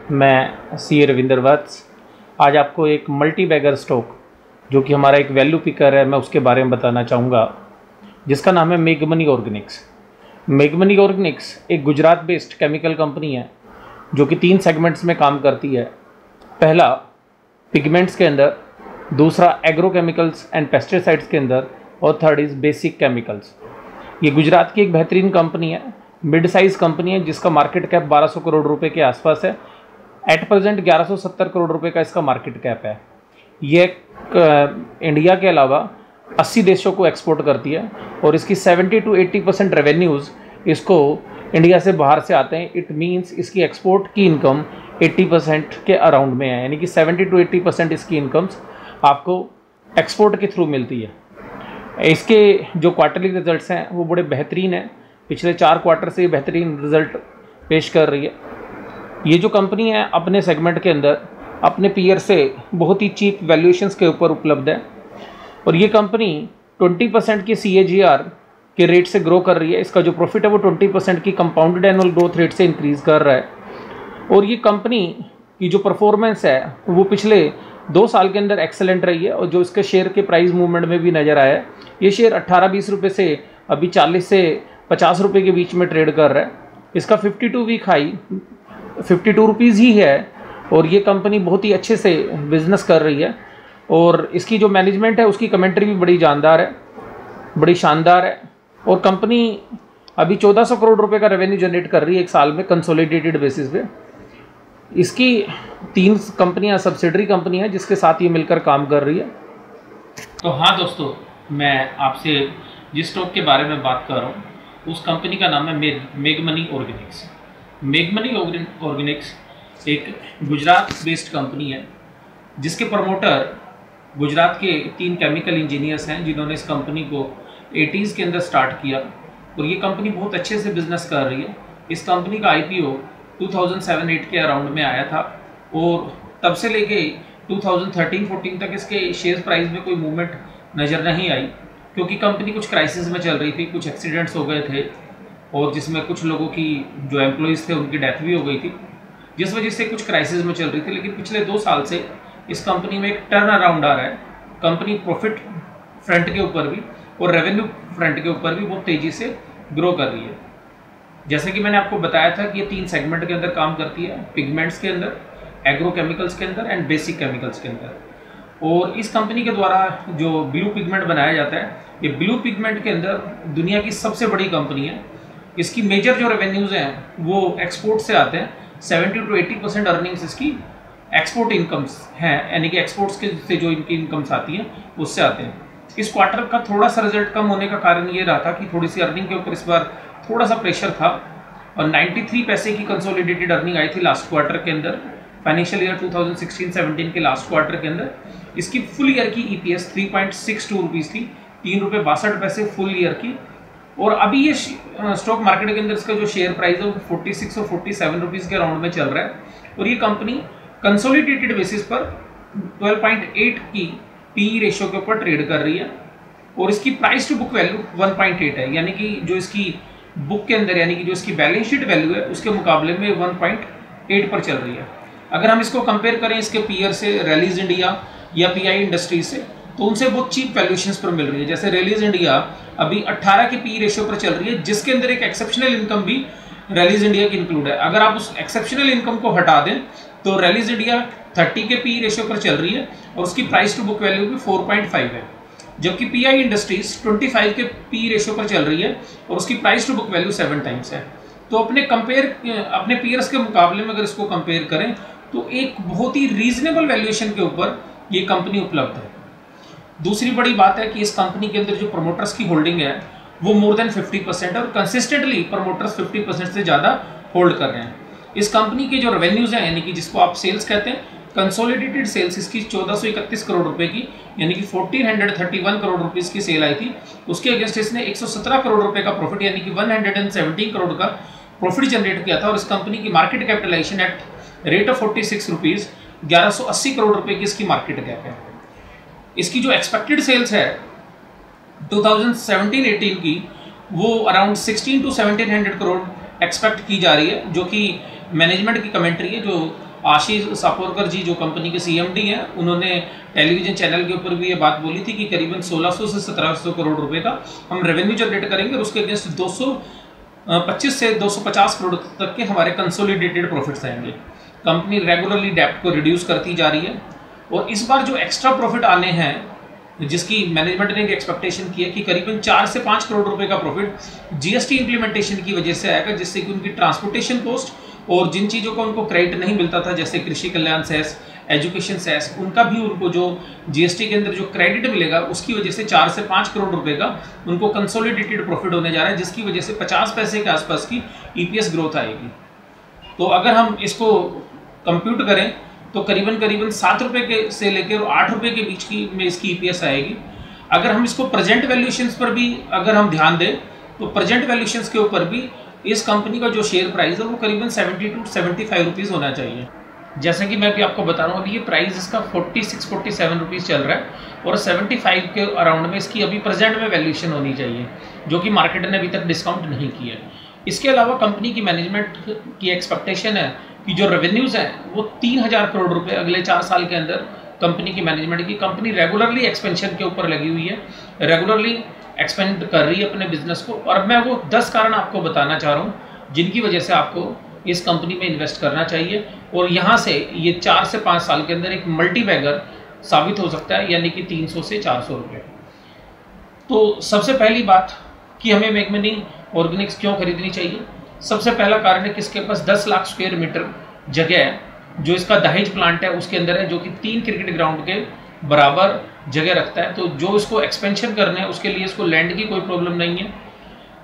मैं सी रविंदर वत्स आज आपको एक मल्टी बैगर स्टॉक जो कि हमारा एक वैल्यू पिकर है, मैं उसके बारे में बताना चाहूँगा, जिसका नाम है मेगमनी ऑर्गेनिक्स। मेगमनी ऑर्गेनिक्स एक गुजरात बेस्ड केमिकल कंपनी है जो कि 3 सेगमेंट्स में काम करती है। पहला पिगमेंट्स के अंदर, दूसरा एग्रोकेमिकल्स एंड पेस्टिसाइड्स के अंदर, और थर्ड इज़ बेसिक केमिकल्स। ये गुजरात की एक बेहतरीन कंपनी है, मिड साइज़ कंपनी है जिसका मार्केट कैप 1200 करोड़ रुपए के आसपास है। एट प्रेजेंट 1170 करोड़ रुपए का इसका मार्केट कैप है। ये इंडिया के अलावा 80 देशों को एक्सपोर्ट करती है और इसकी 70 to 80% रेवेन्यूज़ इसको इंडिया से बाहर से आते हैं। इट मीन्स इसकी एक्सपोर्ट की इनकम 80% के अराउंड में है, यानी कि 70 to 80% इसकी इनकम्स आपको एक्सपोर्ट के थ्रू मिलती है। इसके जो क्वार्टरली रिजल्ट्स हैं वो बड़े बेहतरीन हैं, पिछले 4 क्वार्टर से बेहतरीन रिजल्ट पेश कर रही है। ये जो कंपनी है अपने सेगमेंट के अंदर अपने पीयर से बहुत ही चीप वैल्यूएशंस के ऊपर उपलब्ध है और ये कंपनी 20% की CAGR के रेट से ग्रो कर रही है। इसका जो प्रॉफिट है वो 20% की कंपाउंडेड एनुअल ग्रोथ रेट से इंक्रीज़ कर रहा है और ये कंपनी की जो परफॉर्मेंस है वो पिछले 2 साल के अंदर एक्सेलेंट रही है और जो इसके शेयर के प्राइस मूवमेंट में भी नज़र आया है, ये शेयर 18-20 रुपये से अभी 40 से 50 रुपये के बीच में ट्रेड कर रहा है। इसका 52 वीक हाई 52 रुपीज़ ही है और ये कंपनी बहुत ही अच्छे से बिजनेस कर रही है और इसकी जो मैनेजमेंट है उसकी कमेंट्री भी बड़ी शानदार है और कंपनी अभी 1400 करोड़ रुपए का रेवेन्यू जनरेट कर रही है एक साल में कंसोलिडेटेड बेसिस पे। इसकी 3 कंपनियां सब्सिडरी कंपनी है जिसके साथ ये मिलकर काम कर रही है। तो हाँ दोस्तों, मैं आपसे जिस स्टॉक के बारे में बात कर रहा हूँ उस कंपनी का नाम है मेगमनी ऑर्गेनिक्स। मेगमनी ऑर्गेनिक्स एक गुजरात बेस्ड कंपनी है जिसके प्रमोटर गुजरात के 3 केमिकल इंजीनियर्स हैं जिन्होंने इस कंपनी को 80s के अंदर स्टार्ट किया और ये कंपनी बहुत अच्छे से बिजनेस कर रही है। इस कंपनी का IPO 2007-8 के अराउंड में आया था और तब से लेके 2013-14 तक इसके शेयर प्राइस में कोई मूवमेंट नज़र नहीं आई क्योंकि कंपनी कुछ क्राइसिस में चल रही थी, कुछ एक्सीडेंट्स हो गए थे और जिसमें कुछ लोगों की जो एम्प्लॉइज़ थे उनकी डेथ भी हो गई थी, जिस वजह से कुछ क्राइसिस में चल रही थी। लेकिन पिछले 2 साल से इस कंपनी में एक टर्न अराउंड आ रहा है। कंपनी प्रॉफिट फ्रंट के ऊपर भी और रेवेन्यू फ्रंट के ऊपर भी बहुत तेज़ी से ग्रो कर रही है। जैसे कि मैंने आपको बताया था कि ये 3 सेगमेंट के अंदर काम करती है, पिगमेंट्स के अंदर, एग्रोकेमिकल्स के अंदर एंड बेसिक केमिकल्स के अंदर। और इस कंपनी के द्वारा जो ब्लू पिगमेंट बनाया जाता है, ये ब्लू पिगमेंट के अंदर दुनिया की सबसे बड़ी कंपनी है। इसकी मेजर जो रेवेन्यूज़ हैं वो एक्सपोर्ट से आते हैं। 70 to 80% अर्निंग्स इसकी एक्सपोर्ट इनकम्स हैं, यानी कि एक्सपोर्ट्स के से जो इनकी इनकम्स आती हैं उससे आते हैं। इस क्वार्टर का थोड़ा सा रिजल्ट कम होने का कारण ये रहा था कि थोड़ी सी अर्निंग के ऊपर इस बार थोड़ा सा प्रेशर था और 93 पैसे की कंसोलिडेटेड अर्निंग आई थी लास्ट क्वार्टर के अंदर, फाइनेंशियल ईयर 2016-17 के लास्ट क्वार्टर के अंदर। इसकी फुल ईयर की EPS 3.62 रुपीज़ थी, 3 रुपये 62 पैसे फुल ईयर की। और अभी ये स्टॉक मार्केट के अंदर इसका जो शेयर प्राइस है वो 46 और 47 रुपीज़ के अराउंड में चल रहा है और ये कंपनी कंसोलिडेटेड बेसिस पर 12.8 की PE रेशियो के ऊपर ट्रेड कर रही है और इसकी प्राइस टू बुक वैल्यू 1.8 है, यानी कि जो इसकी बुक के अंदर यानी कि जो इसकी बैलेंस शीट वैल्यू है उसके मुकाबले में 1.8 पर चल रही है। अगर हम इसको कंपेयर करें इसके पीयर से, रैलीज इंडिया या PI इंडस्ट्रीज से, तो उनसे बहुत चीप वैल्यूएशंस पर मिल रही है। जैसे रैलीज इंडिया अभी 18 की PE रेशियो पर चल रही है, जिसके अंदर एक एक्सेप्शनल इनकम भी रैलीज इंडिया की इंक्लूड है। अगर आप उस एक्सेप्शनल इनकम को हटा दें तो रैलीज इंडिया 30 के PE रेशियो पर चल रही है और उसकी प्राइस टू बुक वैल्यू भी 4.5 है, जबकि PI इंडस्ट्रीज 25 के PE रेशियो पर चल रही है और उसकी price to book value 7 times है। तो अपने पीयर्स के मुकाबले में अगर इसको कंपेयर करें तो एक बहुत ही रीजनेबल वैल्यूएशन के ऊपर ये कंपनी उपलब्ध है। दूसरी बड़ी बात है कि इस कंपनी के अंदर जो प्रमोटर्स की होल्डिंग है वो मोर देन 50% है और कंसिस्टेंटली प्रमोटर्स 50% से ज़्यादा होल्ड कर रहे हैं। इस कंपनी के जो रेवेन्यूज़ हैं, यानी कि जिसको आप सेल्स कहते हैं, कंसोलिडेटेड सेल्स इसकी 1431 करोड़ रुपए की, यानी कि 1431 करोड़ रुपीज़ की सेल आई थी। उसके अगेंस्ट इसने 117 करोड़ रुपए का प्रॉफिट, यानी कि 117 करोड़ का प्रॉफिट जनरेट किया था और इस कंपनी की market capitalization at rate of 46 rupees 1180 crore रुपए की इसकी मार्केट कैप है। इसकी जो एक्सपेक्टेड सेल्स है 2017-18 की वो अराउंड 16 to 1700 करोड़ एक्सपेक्ट की जा रही है, जो कि मैनेजमेंट की कमेंट्री है, जो आशीष सापोरकर जी जो कंपनी के CMD हैं, उन्होंने टेलीविजन चैनल के ऊपर भी ये बात बोली थी कि करीबन 1600 से 1700 करोड़ रुपए का हम रेवेन्यू जनरेट करेंगे और उसके अगेंस्ट 225 से 250 करोड़ तक के हमारे कंसोलिडेटेड प्रॉफिट्स आएंगे। कंपनी रेगुलरली डेब्ट को रिड्यूस करती जा रही है और इस बार जो एक्स्ट्रा प्रॉफिट आने हैं, जिसकी मैनेजमेंट ने एक्सपेक्टेशन की है कि करीबन 4 से 5 करोड़ रुपए का प्रॉफिट GST इंप्लीमेंटेशन की वजह से आएगा, जिससे कि उनकी ट्रांसपोर्टेशन कॉस्ट और जिन चीज़ों का उनको क्रेडिट नहीं मिलता था जैसे कृषि कल्याण सेस, एजुकेशन सेस, उनका भी उनको जो GST के अंदर जो क्रेडिट मिलेगा उसकी वजह से 4 से 5 करोड़ रुपए का उनको कंसोलिडेटेड प्रॉफिट होने जा रहा है, जिसकी वजह से 50 पैसे के आसपास की EPS ग्रोथ आएगी। तो अगर हम इसको कंप्यूट करें तो करीबन 7 रुपये के से लेकर 8 रुपये के बीच की में इसकी EPS आएगी। अगर हम इसको प्रेजेंट वैल्यूएशंस पर भी अगर हम ध्यान दें तो प्रेजेंट वैल्यूएशंस के ऊपर भी इस कंपनी का जो शेयर प्राइस है वो करीबन 70 to 75 रुपीज़ होना चाहिए। जैसे कि मैं भी आपको बता रहा हूँ, अभी ये प्राइस इसका 46-47 रुपीज़ चल रहा है और 75 के अराउंड में इसकी अभी प्रेजेंट में वैल्यूएशन होनी चाहिए, जो कि मार्केट ने अभी तक डिस्काउंट नहीं किया है। इसके अलावा कंपनी की मैनेजमेंट की एक्सपेक्टेशन है कि जो रेवेन्यूज़ हैं वो 3000 करोड़ रुपए अगले 4 साल के अंदर कंपनी की मैनेजमेंट की। कंपनी रेगुलरली एक्सपेंशन के ऊपर लगी हुई है, रेगुलरली एक्सपेंड कर रही है अपने बिजनेस को, और मैं वो 10 कारण आपको बताना चाह रहा हूँ जिनकी वजह से आपको इस कंपनी में इन्वेस्ट करना चाहिए और यहाँ से ये 4 से 5 साल के अंदर एक मल्टी बैगर साबित हो सकता है, यानी कि 300 से 400 रुपये। तो सबसे पहली बात कि हमें मेगमनी ऑर्गेनिक्स क्यों खरीदनी चाहिए। सबसे पहला कारण है कि इसके पास 10 लाख स्क्वायर मीटर जगह है, जो इसका दहेज प्लांट है उसके अंदर है, जो कि 3 क्रिकेट ग्राउंड के बराबर जगह रखता है। तो जो इसको एक्सपेंशन करना है उसके लिए इसको लैंड की कोई प्रॉब्लम नहीं है।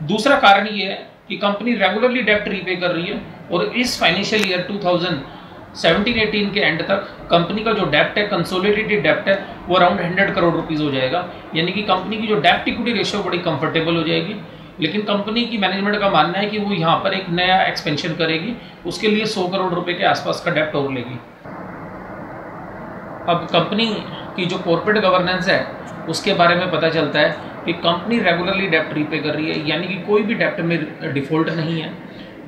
दूसरा कारण ये है कि कंपनी रेगुलरली डेब्ट रीपे कर रही है और इस फाइनेंशियल ईयर 2017-18 के एंड तक कंपनी का जो डेब्ट है, कंसोलिडेटेड डेब्ट है, वो अराउंड 100 करोड़ रुपीज़ हो जाएगा, यानी कि कंपनी की जो डेब्ट इक्विटी रेशियो बड़ी कंफर्टेबल हो जाएगी। लेकिन कंपनी की मैनेजमेंट का मानना है कि वो यहाँ पर एक नया एक्सपेंशन करेगी, उसके लिए 100 करोड़ रुपए के आसपास का डेब्ट और लेगी। अब कंपनी की जो कॉर्पोरेट गवर्नेंस है उसके बारे में पता चलता है कि कंपनी रेगुलरली डेब्ट रीपे कर रही है, यानी कि कोई भी डेब्ट में डिफ़ॉल्ट नहीं है।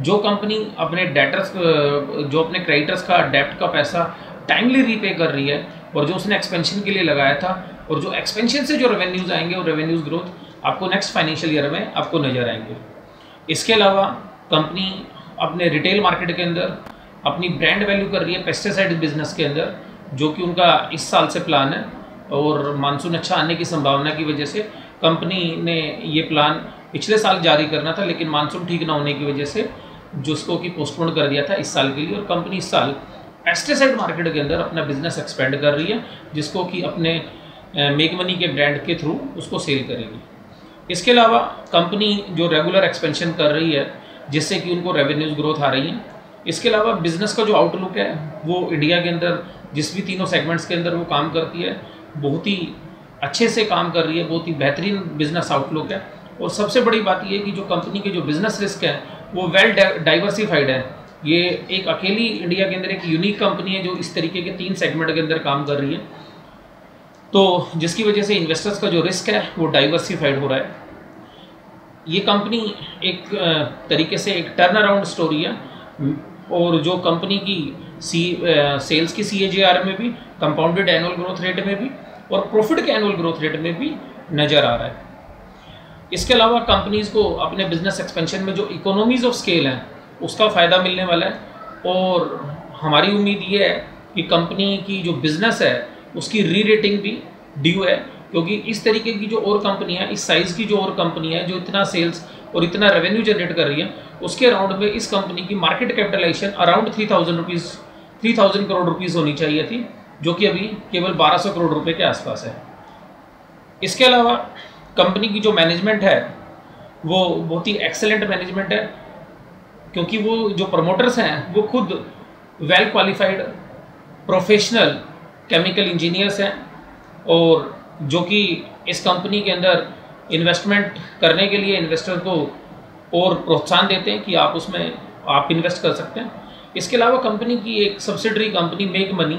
जो कंपनी अपने डेटर्स जो अपने क्रेडिटर्स का डेब्ट का पैसा टाइमली रीपे कर रही है और जो उसने एक्सपेंशन के लिए लगाया था, और जो एक्सपेंशन से जो रेवेन्यूज़ आएंगे और रेवेन्यूज़ ग्रोथ आपको नेक्स्ट फाइनेंशियल ईयर में आपको नज़र आएंगे। इसके अलावा कंपनी अपने रिटेल मार्केट के अंदर अपनी ब्रांड वैल्यू कर रही है पेस्टिसाइड बिजनेस के अंदर, जो कि उनका इस साल से प्लान है, और मानसून अच्छा आने की संभावना की वजह से कंपनी ने ये प्लान पिछले साल जारी करना था, लेकिन मानसून ठीक ना होने की वजह से जिसको कि पोस्टपोन कर दिया था इस साल के लिए। और कंपनी इस साल पेस्टिसाइड मार्केट के अंदर अपना बिजनेस एक्सपेंड कर रही है, जिसको कि अपने मेगमनी के ब्रांड के थ्रू उसको सेल करेगी। इसके अलावा कंपनी जो रेगुलर एक्सपेंशन कर रही है जिससे कि उनको रेवेन्यूज़ ग्रोथ आ रही है। इसके अलावा बिजनेस का जो आउटलुक है वो इंडिया के अंदर जिस भी तीनों सेगमेंट्स के अंदर वो काम करती है बहुत ही अच्छे से काम कर रही है, बहुत ही बेहतरीन बिजनेस आउटलुक है। और सबसे बड़ी बात ये है कि जो कंपनी के जो बिजनेस रिस्क है वो वेल डाइवर्सिफाइड है। ये एक अकेली इंडिया के अंदर एक यूनिक कंपनी है जो इस तरीके के 3 सेगमेंट के अंदर काम कर रही है, तो जिसकी वजह से इन्वेस्टर्स का जो रिस्क है वो डाइवर्सिफाइड हो रहा है। ये कंपनी एक तरीके से एक टर्न अराउंड स्टोरी है, और जो कंपनी की सेल्स की CAGR में भी, कंपाउंडेड एनुअल ग्रोथ रेट में भी और प्रॉफिट के एनुअल ग्रोथ रेट में भी नज़र आ रहा है। इसके अलावा कंपनीज़ को अपने बिजनेस एक्सपेंशन में जो इकोनॉमीज़ ऑफ स्केल हैं उसका फ़ायदा मिलने वाला है, और हमारी उम्मीद ये है कि कंपनी की जो बिज़नेस है उसकी री रेटिंग भी ड्यू है, क्योंकि इस तरीके की जो और कंपनी है, इस साइज़ की जो और कंपनी है जो इतना सेल्स और इतना रेवेन्यू जनरेट कर रही है, उसके अराउंड में इस कंपनी की market capitalization around 3000 crore rupees होनी चाहिए थी, जो कि अभी केवल 1200 करोड़ रुपए के आसपास है। इसके अलावा कंपनी की जो मैनेजमेंट है वो बहुत ही एक्सेलेंट मैनेजमेंट है, क्योंकि वो जो प्रमोटर्स हैं वो खुद well qualified professional chemical engineers हैं, और जो कि इस कंपनी के अंदर इन्वेस्टमेंट करने के लिए इन्वेस्टर को और प्रोत्साहन देते हैं कि आप उसमें आप इन्वेस्ट कर सकते हैं। इसके अलावा कंपनी की एक सब्सिडरी कंपनी मेगमनी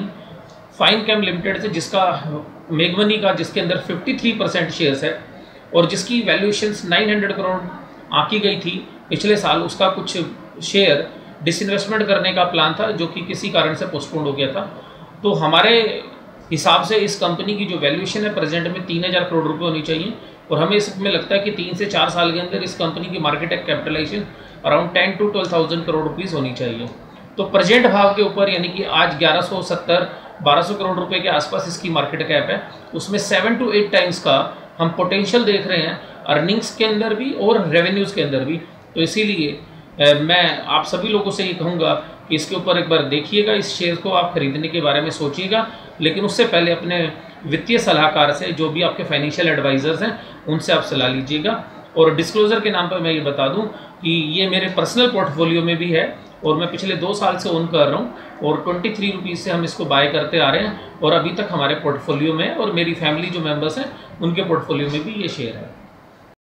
फाइन केम लिमिटेड से, जिसका मेगमनी का जिसके अंदर 53% शेयर्स है और जिसकी वैल्यूएशंस 900 करोड़ आंकी गई थी पिछले साल, उसका कुछ शेयर डिसइन्वेस्टमेंट करने का प्लान था, जो कि किसी कारण से पोस्टपोन्ड हो गया था। तो हमारे हिसाब से इस कंपनी की जो वैल्यूएशन है प्रेजेंट में 3000 करोड़ रुपए होनी चाहिए, और हमें इसमें लगता है कि 3 से 4 साल के अंदर इस कंपनी की market capitalization around 10 to 12,000 crore rupees होनी चाहिए। तो प्रेजेंट भाव के ऊपर, यानी कि आज 1170-1200 करोड़ रुपए के आसपास इसकी मार्केट कैप है, उसमें 7 to 8 टाइम्स का हम पोटेंशियल देख रहे हैं, अर्निंग्स के अंदर भी और रेवेन्यूज़ के अंदर भी। तो इसीलिए मैं आप सभी लोगों से ये कहूँगा कि इसके ऊपर एक बार देखिएगा, इस शेयर को आप खरीदने के बारे में सोचिएगा, लेकिन उससे पहले अपने वित्तीय सलाहकार से, जो भी आपके फाइनेंशियल एडवाइजर्स हैं, उनसे आप सलाह लीजिएगा। और डिस्क्लोजर के नाम पर मैं ये बता दूं कि ये मेरे पर्सनल पोर्टफोलियो में भी है, और मैं पिछले 2 साल से ओन कर रहा हूँ, और 23 रुपीज़ से हम इसको बाय करते आ रहे हैं, और अभी तक हमारे पोर्टफोलियो में और मेरी फैमिली जो मेम्बर्स हैं उनके पोर्टफोलियो में भी ये शेयर है।